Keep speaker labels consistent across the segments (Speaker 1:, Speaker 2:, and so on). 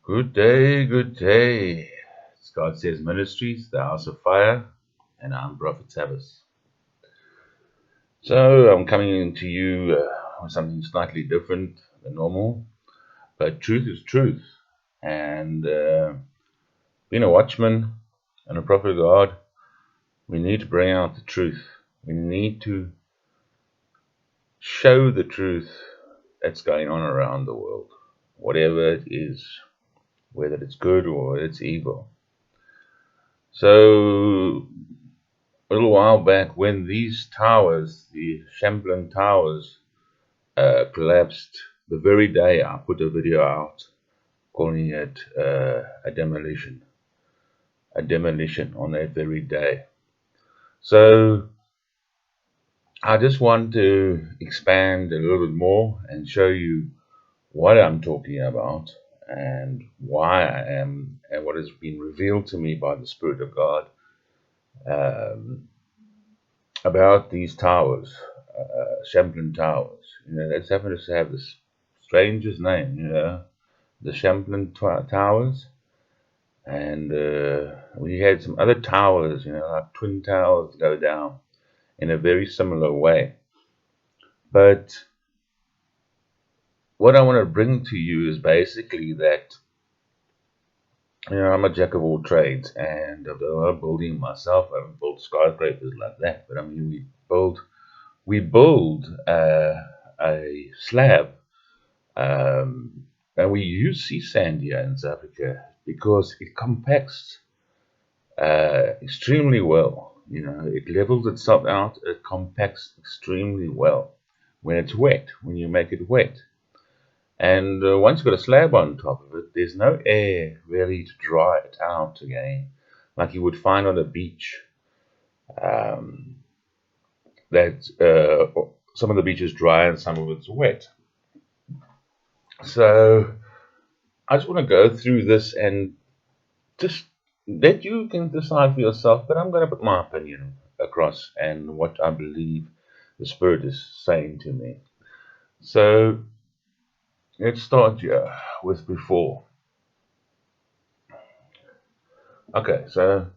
Speaker 1: Good day, good day. It's God Says Ministries, the House of Fire, and I'm Prophet Sabbath. So I'm coming to you with something slightly different than normal, but truth is truth. And being a watchman and a prophet of God, we need to bring out the truth. We need to show the truth that's going on around the world, whatever it is, whether it's good or it's evil. So a little while back, when these towers, the Champlain towers, collapsed, the very day I put a video out calling it a demolition on that very day. So I just want to expand a little bit more and show you what I'm talking about and why I am and what has been revealed to me by the Spirit of God about these towers, Champlain towers. They just happen to have this strangest name, the Champlain towers. And we had some other towers, like twin towers go down in a very similar way. But what I want to bring to you is basically that, I'm a jack of all trades, and I've done a lot of building myself. I haven't built skyscrapers like that, but I mean, we build a slab, and we use sea sand here in South Africa because it compacts extremely well. It levels itself out. It compacts extremely well when it's wet, when you make it wet. And once you've got a slab on top of it, there's no air really to dry it out again, like you would find on a beach. Some of the beach is dry and some of it's wet. So I just want to go through this and just that you can decide for yourself, but I'm going to put my opinion across and what I believe the Spirit is saying to me. So let's start here with before. Okay, so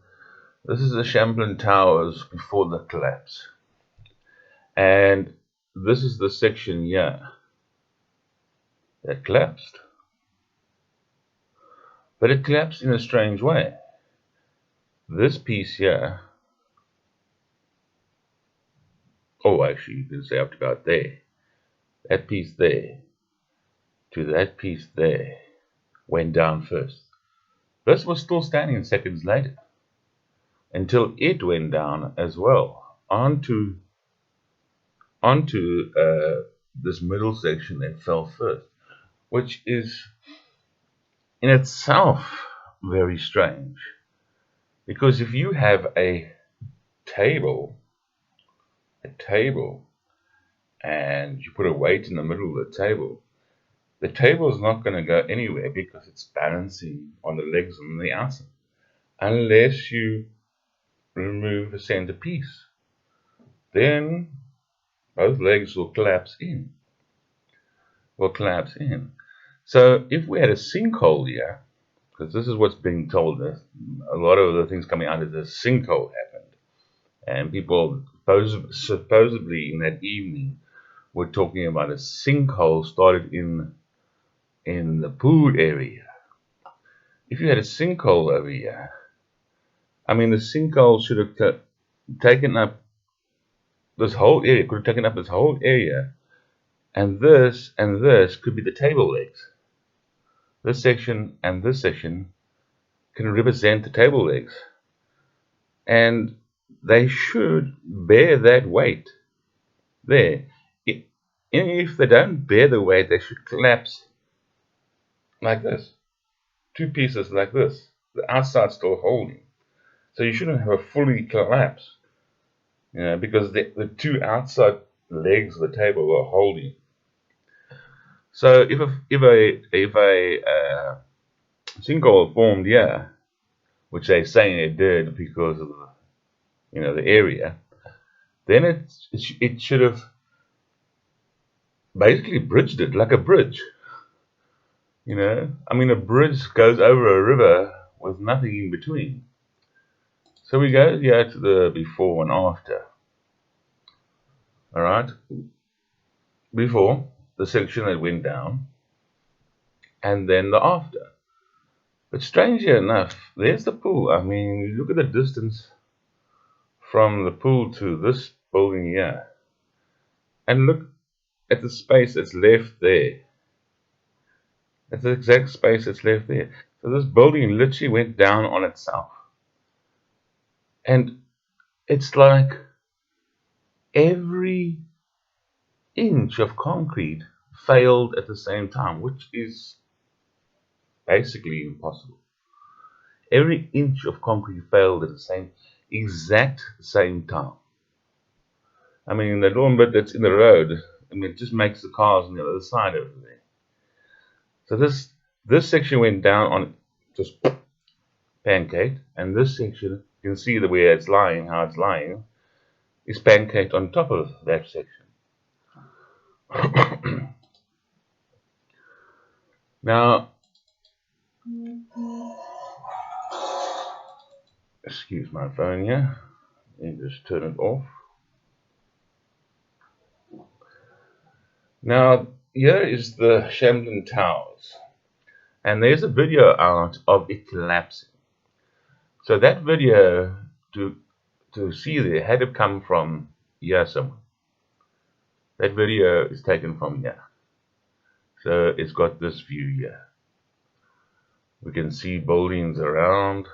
Speaker 1: this is the Champlain Towers before the collapse. And this is the section here that collapsed. But it collapsed in a strange way. This piece here, actually, you can say up to about there. That piece there to that piece there went down first. This was still standing seconds later until it went down as well onto this middle section that fell first, which is in itself very strange. Because if you have a table and you put a weight in the middle of the table is not going to go anywhere because it's balancing on the legs on the outside, unless you remove the centerpiece. Then both legs will collapse in. So if we had a sinkhole here, because this is what's being told us, a lot of the things coming out of this sinkhole happened, and people supposedly in that evening were talking about a sinkhole started in the pool area. If you had a sinkhole over here, I mean, the sinkhole should have taken up this whole area, and this could be the table legs. This section and this section can represent the table legs, and they should bear that weight there. If they don't bear the weight, they should collapse like this. Two pieces like this. The outside still holding. So you shouldn't have a fully collapse, because the two outside legs of the table are holding. So if a sinkhole formed here, which they're saying it did because of the area, then it should have basically bridged it like a bridge. You know, I mean, a bridge goes over a river with nothing in between. So we go here to the before and after. All right, before the section that went down, and then the after. But strangely enough, there's the pool. I mean, you look at the distance from the pool to this building here, and look at the space that's left there. That's the exact space that's left there. So this building literally went down on itself. And it's like every inch of concrete failed at the same time, which is basically impossible. Every inch of concrete failed at the exact same time. I mean, the little bit that's in the road, I mean, it just makes the cars on the other side over there. So this section went down on just pancaked, and this section, you can see the way it's lying, how it's lying, is pancaked on top of that section. Now, excuse my phone here. Let me just turn it off. Now, here is the Shamden Towers, and there's a video out of it collapsing. So that video, to see there, had to come from here somewhere. That video is taken from here. So it's got this view here. We can see buildings around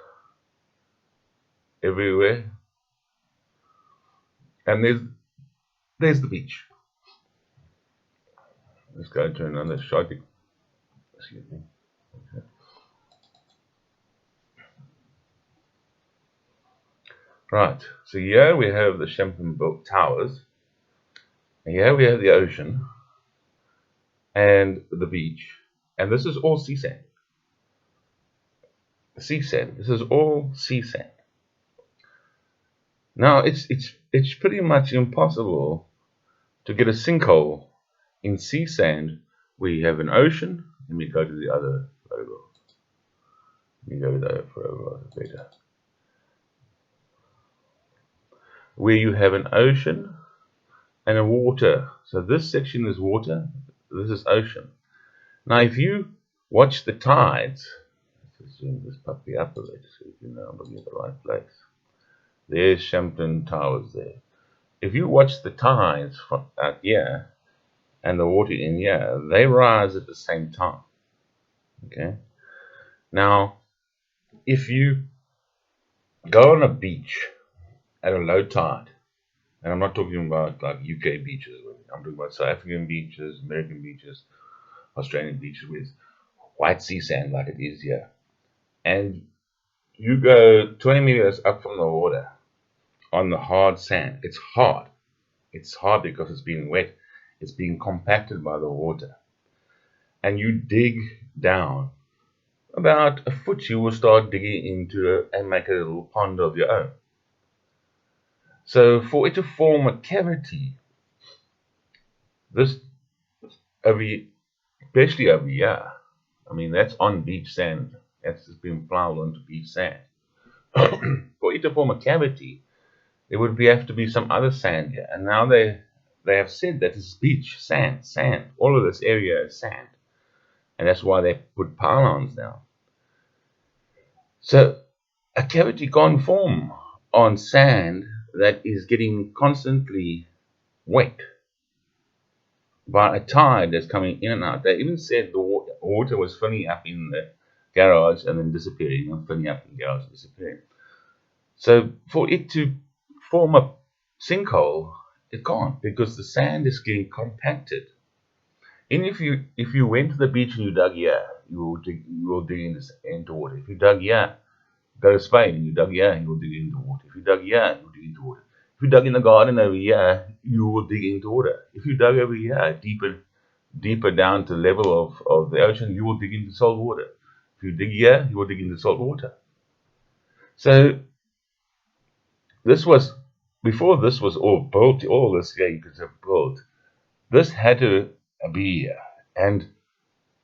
Speaker 1: everywhere. And there's the beach. Let's go to another shot. Excuse me. Okay. Right, so here we have the Shamden Towers. And here we have the ocean and the beach. And this is all sea sand. Sea sand. This is all sea sand. Now it's pretty much impossible to get a sinkhole in sea sand where you have an ocean. Let me go to the other photo. Let me go to the other photo better. Where you have an ocean and a water. So this section is water, this is ocean. Now if you watch the tides, let's zoom this puppy up a bit so you know I'm looking at the right place. There's Shamden Towers there. If you watch the tides from out here and the water in here, they rise at the same time. Okay. Now, if you go on a beach at a low tide, and I'm not talking about like UK beaches, I'm talking about South African beaches, American beaches, Australian beaches with white sea sand like it is here, and you go 20 meters up from the water on the hard sand. It's hard. It's hard because it's being wet. It's being compacted by the water. And you dig down about a foot, you will start digging into it and make a little pond of your own. So for it to form a cavity, this especially over here, I mean that's on beach sand. That's just been plowed onto beach sand. For it to form a cavity, there would have to be some other sand here. And now they have said that it's beach, sand. All of this area is sand. And that's why they put pylons down. So a cavity can't form on sand that is getting constantly wet by a tide that's coming in and out. They even said the water was filling up in the garage and then disappearing, and filling up in the garage and disappearing. So for it to form a sinkhole, it can't, because the sand is getting compacted. And if you went to the beach and you dug here, you will dig into water. If you dug here, go to Spain and you dug here, you will dig into water. If you dug here, you will dig into water. If you dug in the garden over here, you will dig into water. If you dug over here, deeper down to the level of the ocean, you will dig into salt water. If you dig here, you will dig into salt water. So before this was all built, all this here you could have built, this had to be here. And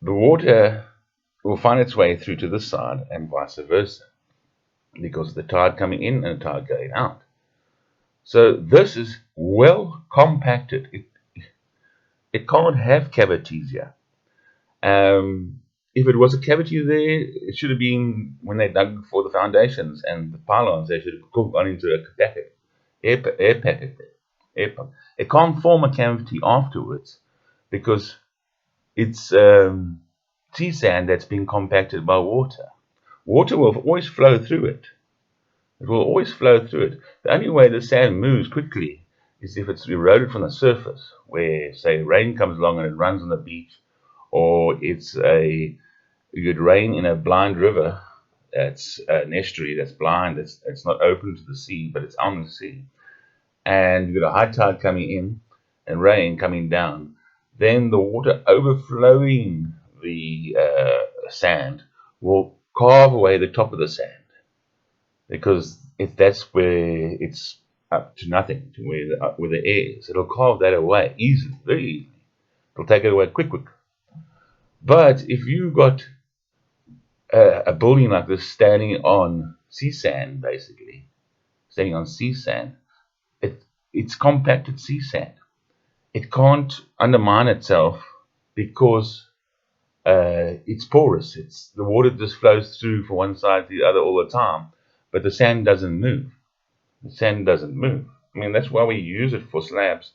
Speaker 1: the water will find its way through to this side and vice versa, because of the tide coming in and the tide going out. So this is well compacted. It can't have cavities here. If it was a cavity there, it should have been when they dug for the foundations and the pylons. They should have gone into a packet, air packet there. It can't form a cavity afterwards because it's sea sand that's been compacted by water. Water will always flow through it. It will always flow through it. The only way the sand moves quickly is if it's eroded from the surface, where, say, rain comes along and it runs on the beach, or you get rain in a blind river that's an estuary that's blind, it's not open to the sea, but it's on the sea, and you've got a high tide coming in and rain coming down, then the water overflowing the sand will carve away the top of the sand, because if that's where it's up to nothing, to where the air is, it'll carve that away easily, very easily. It'll take it away quick. But if you've got a building like this standing on sea sand, basically, standing on sea sand, it's compacted sea sand. It can't undermine itself because it's porous. The water just flows through from one side to the other all the time, but the sand doesn't move. The sand doesn't move. I mean, that's why we use it for slabs,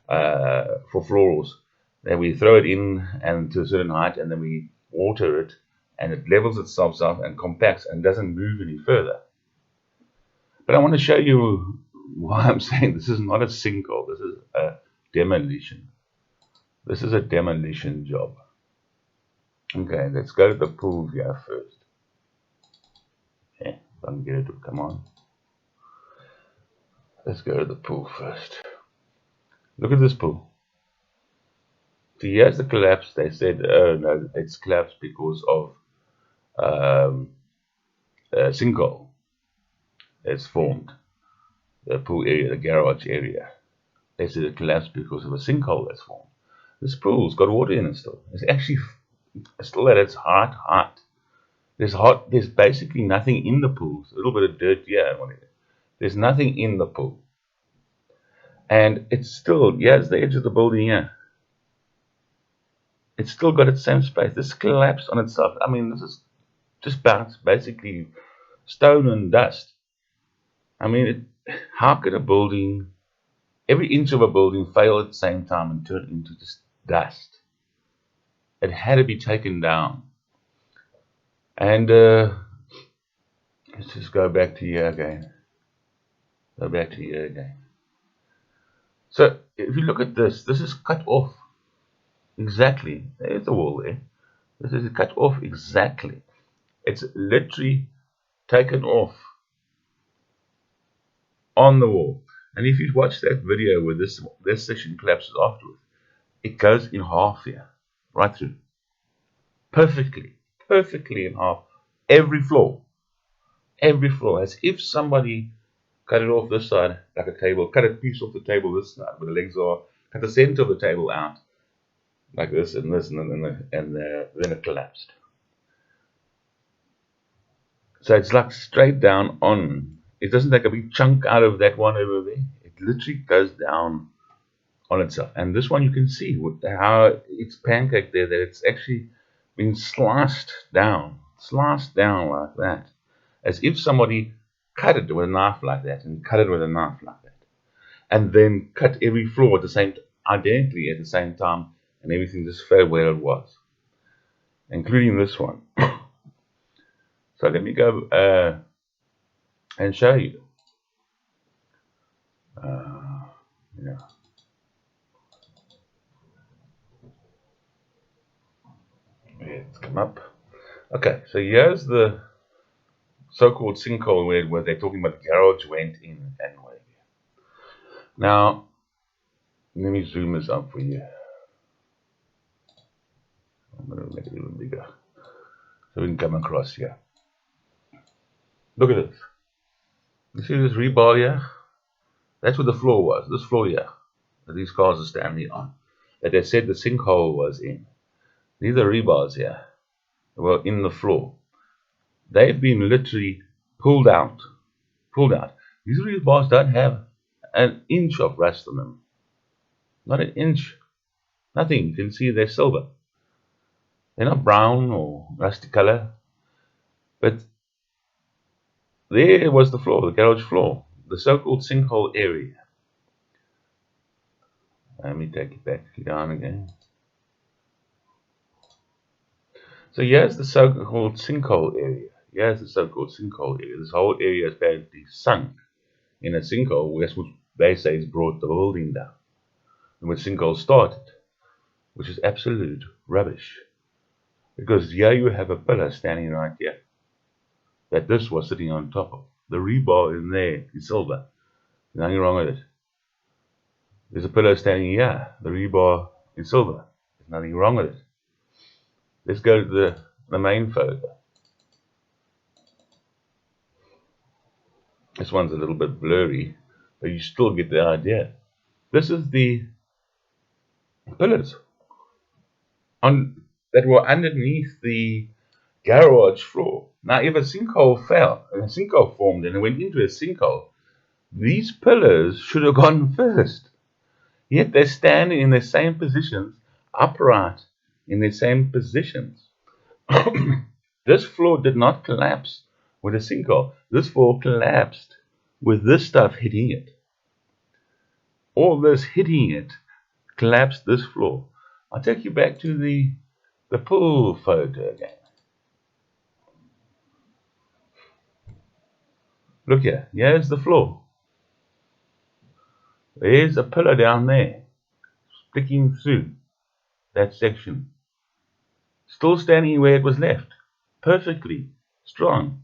Speaker 1: for floors. Then we throw it in and to a certain height, and then we water it, and it levels itself up and compacts and doesn't move any further. But I want to show you why I'm saying this is not a sinkhole. This is a demolition. This is a demolition job. Okay, let's go to the pool here first. Yeah, if I can get it to come on. Let's go to the pool first. Look at this pool. So here's the collapse. They said, oh no, it's collapsed because of a sinkhole that's formed. The pool area, the garage area. They said it collapsed because of a sinkhole that's formed. This pool's got water in it still. It's actually still at its height. There's basically nothing in the pool. A little bit of dirt here. There's nothing in the pool. And it's still, here's the edge of the building here. It's still got its same space. This collapsed on itself. I mean, this is just basically stone and dust. I mean, how could a building, every inch of a building, fail at the same time and turn into just dust? It had to be taken down. And let's just go back to here again. So if you look at this is cut off exactly. There's the wall there. This is cut off exactly. It's literally taken off on the wall. And if you watch that video where this section collapses afterwards, it goes in half here, right through. Perfectly in half. Every floor, as if somebody cut it off this side like a table, cut a piece off the table this side where the legs are, cut the center of the table out like this and this, and then it collapsed. So it's like straight down on. It doesn't take a big chunk out of that one over there. It literally goes down on itself. And this one you can see how it's pancaked there, that it's actually been sliced down like that, as if somebody cut it with a knife like that, and cut it with a knife like that, and then cut every floor identically at the same time, and everything just fell where it was, including this one. So let me go and show you. Yeah. Let's come up. Okay, so here's the so-called sinkhole where they're talking about the garage went in and where. Now, let me zoom this up for you. I'm going to make it a little bigger so we can come across here. Look at this. You see this rebar here? That's where the floor was. This floor here that these cars are standing on, that they said the sinkhole was in. These are rebars here. were in the floor. They've been literally pulled out. Pulled out. These rebars don't have an inch of rust on them. Not an inch. Nothing. You can see they're silver. They're not brown or rusty color. But there was the floor, the garage floor, the so-called sinkhole area. Let me take it back down again. So here's the so-called sinkhole area. Here's the so-called sinkhole area. This whole area is apparently sunk in a sinkhole. That's what they say has brought the building down. And when sinkhole started, which is absolute rubbish. Because here you have a pillar standing right here that this was sitting on top of. The rebar in there is silver. There's nothing wrong with it. There's a pillar standing here. The rebar is silver. There's nothing wrong with it. Let's go to the main photo. This one's a little bit blurry, but you still get the idea. This is the pillars that were underneath the garage floor. Now, if a sinkhole fell, and a sinkhole formed, and it went into a sinkhole, these pillars should have gone first. Yet they're standing in the same positions, upright in the same positions. This floor did not collapse with a sinkhole. This floor collapsed with this stuff hitting it. All this hitting it collapsed this floor. I'll take you back to the pool photo again. Look here. Here's the floor. There's a pillar down there, sticking through that section. Still standing where it was left. Perfectly strong.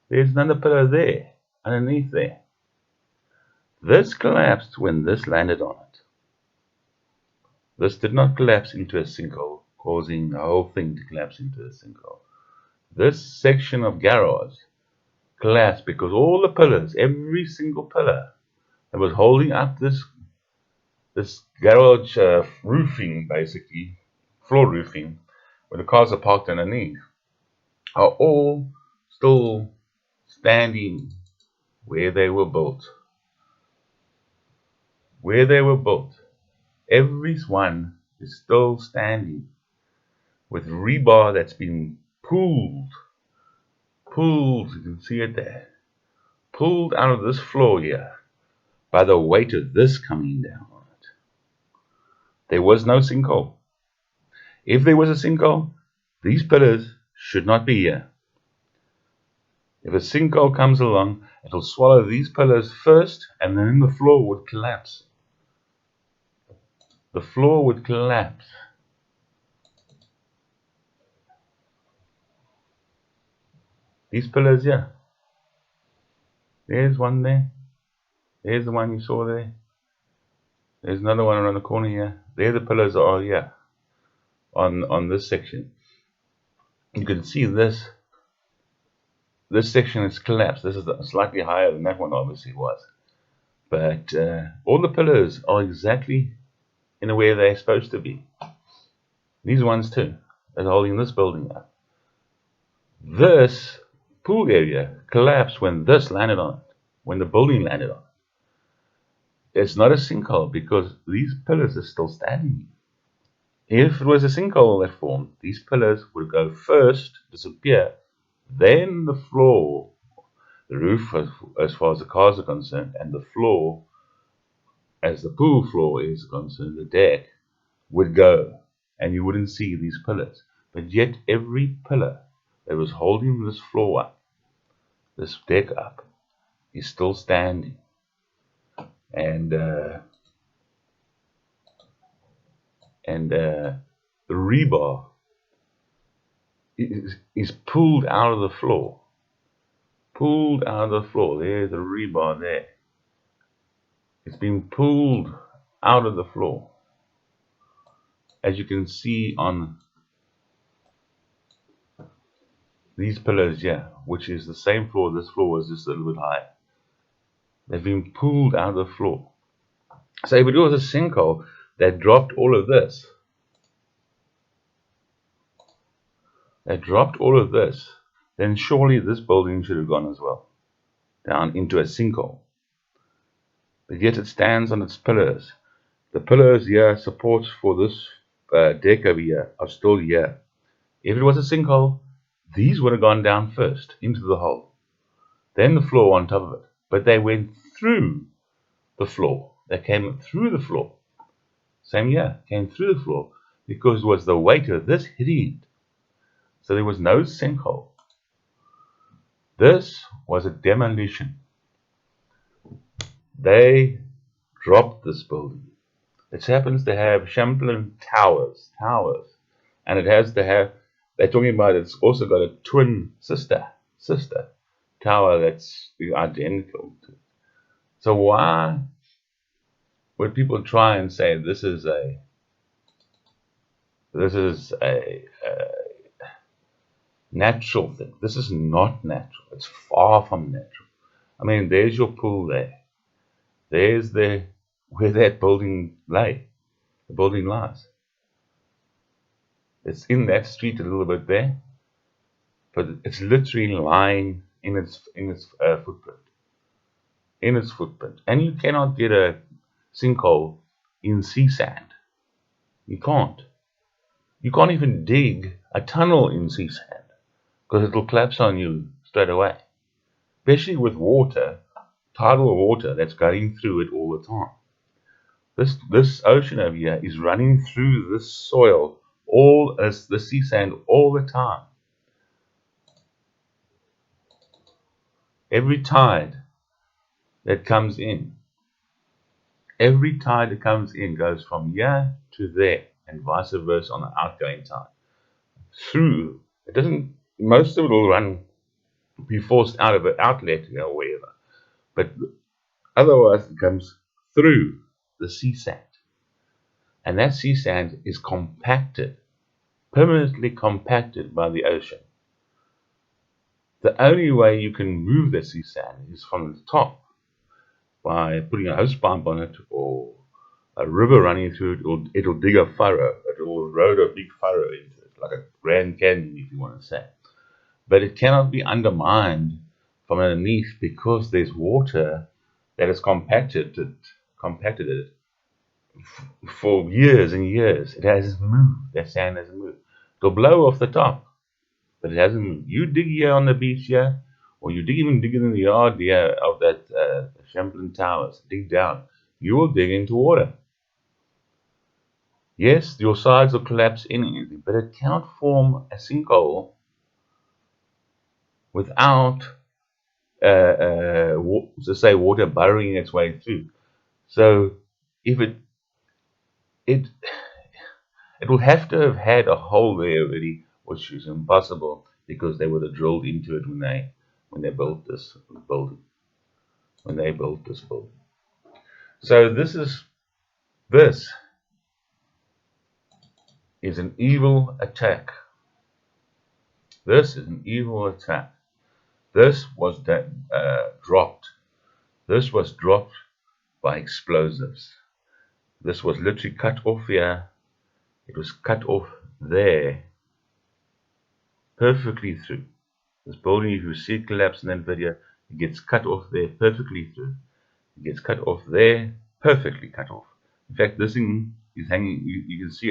Speaker 1: There's another pillar there, underneath there. This collapsed when this landed on it. This did not collapse into a sinkhole, causing the whole thing to collapse into a sinkhole. This section of garage collapsed because all the pillars, every single pillar that was holding up this garage roofing, basically, floor roofing, where the cars are parked underneath, are all still standing where they were built. Where they were built. Every one is still standing with rebar that's been pulled, you can see it there, pulled out of this floor here by the weight of this coming down on it. There was no sinkhole. If there was a sinkhole, these pillars should not be here. If a sinkhole comes along, it'll swallow these pillars first, and then the floor would collapse. The floor would collapse. These pillars here. There's one there. There's the one you saw there. There's another one around the corner here. There the pillars are here. On this section. You can see this section is collapsed. This is slightly higher than that one obviously was. But all the pillars are exactly in the way they're supposed to be. These ones too, that are holding this building up. This pool area collapsed when this landed on it, when the building landed on it. It's not a sinkhole because these pillars are still standing. If it was a sinkhole that formed, these pillars would go first, disappear, then the floor, the roof as far as the cars are concerned, and the floor, as the pool floor is concerned, the deck, would go, and you wouldn't see these pillars. But yet every pillar that was holding this floor up, this deck up, is still standing. And the rebar is pulled out of the floor. Pulled out of the floor. There's the rebar there. It's been pulled out of the floor. As you can see on these pillars here, which is the same floor. This floor was just a little bit higher. They've been pulled out of the floor. So if it was a sinkhole that dropped all of this, they dropped all of this, then surely this building should have gone as well, down into a sinkhole. But yet it stands on its pillars. The pillars here, supports for this deck over here, are still here. If it was a sinkhole, these would have gone down first into the hole, then the floor on top of it. But they went through the floor. They came through the floor. Same here, came through the floor because it was the weight of this hitting it. So there was no sinkhole. This was a demolition. They dropped this building. It happens to have Champlain towers, and it has to have. They're talking about it's also got a twin sister tower that's identical to it. So why would people try and say this is a natural thing? This is not natural. It's far from natural. I mean, there's your pool there. There's where that building lay. The building lies. It's in that street a little bit there, but it's literally lying in its footprint. In its footprint. And you cannot get a sinkhole in sea sand. You can't. You can't even dig a tunnel in sea sand because it'll collapse on you straight away. Especially with water, tidal water that's going through it all the time. This ocean over here is running through this soil, all as the sea sand all the time. Every tide that comes in goes from here to there and vice versa on the outgoing tide. Through, it doesn't, most of it will run, be forced out of an outlet, wherever. But otherwise it comes through the sea sand. And that sea sand is compacted, permanently compacted by the ocean. The only way you can move the sea sand is from the top by putting a hose pipe on it or a river running through it. It'll dig a furrow. It will erode a big furrow into it, like a Grand Canyon, if you want to say. But it cannot be undermined from underneath because there's water that has compacted it for years and years. It hasn't moved. That sand hasn't moved. It'll blow off the top, but it hasn't moved. You dig here on the beach here, or you dig in the yard here of that Champlain Towers, dig down, you will dig into water. Yes, your sides will collapse in, but it cannot form a sinkhole without, water burrowing its way through. So, if it will have to have had a hole there already, which is impossible because they would have drilled into it when they built this building. So this is an evil attack. This is an evil attack. This was dropped. This was dropped by explosives. This was literally cut off here. It was cut off there, perfectly through. This building, if you see it collapse in that video, it gets cut off there, perfectly through. It gets cut off there, perfectly cut off. In fact, this thing is hanging. You can see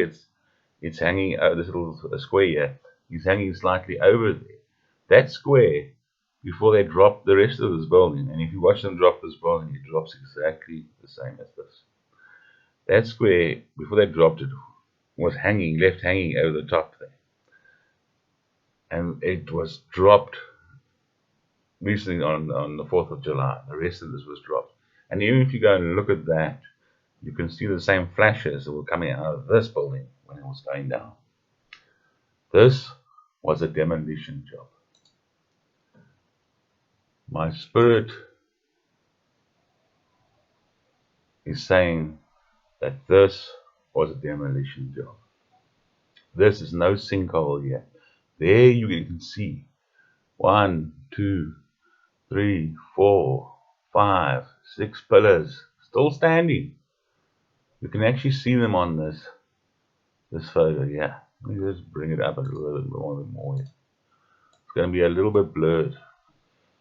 Speaker 1: it's hanging. This little square here is hanging slightly over there. That square, before they drop the rest of this building, and if you watch them drop this building, it drops exactly the same as this. That square, before they dropped it, was left hanging over the top there. And it was dropped recently on the 4th of July. The rest of this was dropped. And even if you go and look at that, you can see the same flashes that were coming out of this building when it was going down. This was a demolition job. My spirit is saying that this was a demolition job. This is no sinkhole here. There you can see 1, 2, 3, 4, 5, 6 pillars still standing. You can actually see them on this photo. Yeah, Let me just bring it up a little bit more. It's going to be a little bit blurred.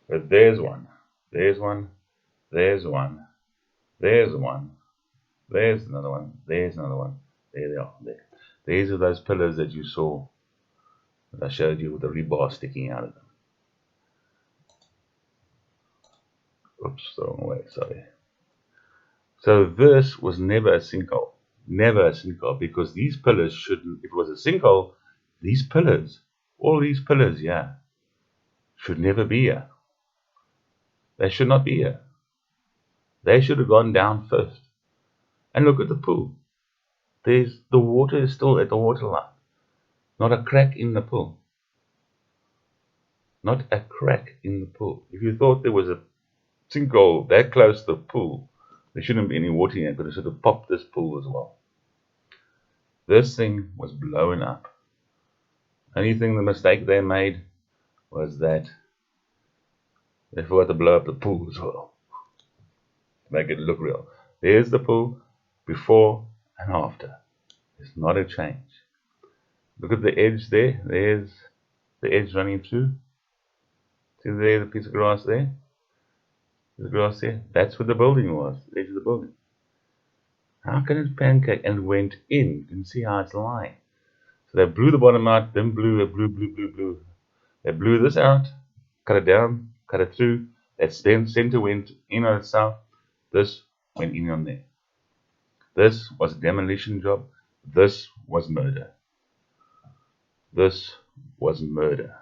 Speaker 1: But there's one. There's one. There's one. There's one. There's another one. There's another one. There they are. There. These are those pillars that you saw, that I showed you with the rebar sticking out of them. Oops, the wrong way, sorry. So this was never a sinkhole. Never a sinkhole, because these pillars shouldn't, if it was a sinkhole, these pillars, all these pillars, yeah, should never be here. They should not be here. They should have gone down first. And look at the pool. The water is still at the waterline. Not a crack in the pool. Not a crack in the pool. If you thought there was a sinkhole that close to the pool, there shouldn't be any water in it, but it should have popped this pool as well. This thing was blowing up. Only thing, the mistake they made was that they forgot to blow up the pool as well. Make it look real. There's the pool before and after. It's not a change. Look at the edge there. There's the edge running through. See there, the piece of grass there? The grass there? That's where the building was, the edge of the building. How can it pancake? And it went in. You can see how it's lying. So they blew the bottom out, then blew. They blew this out, cut it down, cut it through. That's then center went in on itself. This went in on there. This was a demolition job. This was murder. This was murder.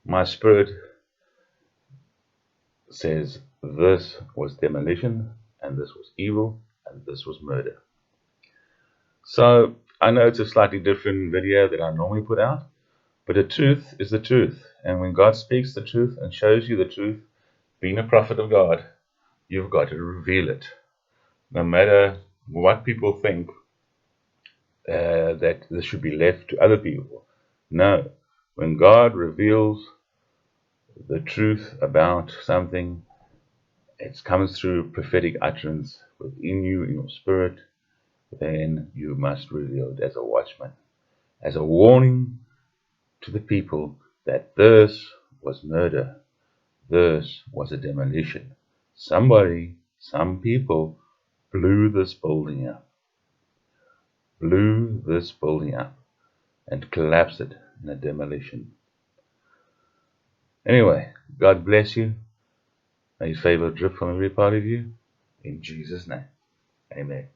Speaker 1: My spirit says this was demolition, and this was evil, and this was murder. So I know it's a slightly different video that I normally put out, but the truth is the truth. And when God speaks the truth and shows you the truth, being a prophet of God, you've got to reveal it. No matter what people think, that this should be left to other people. No. When God reveals the truth about something, it comes through prophetic utterance within you, in your spirit, then you must reveal it as a watchman, as a warning to the people that this was murder, this was a demolition. Somebody, some people, blew this building up, and collapsed it in a demolition. Anyway, God bless you. May His favor drip from every part of you. In Jesus' name, amen.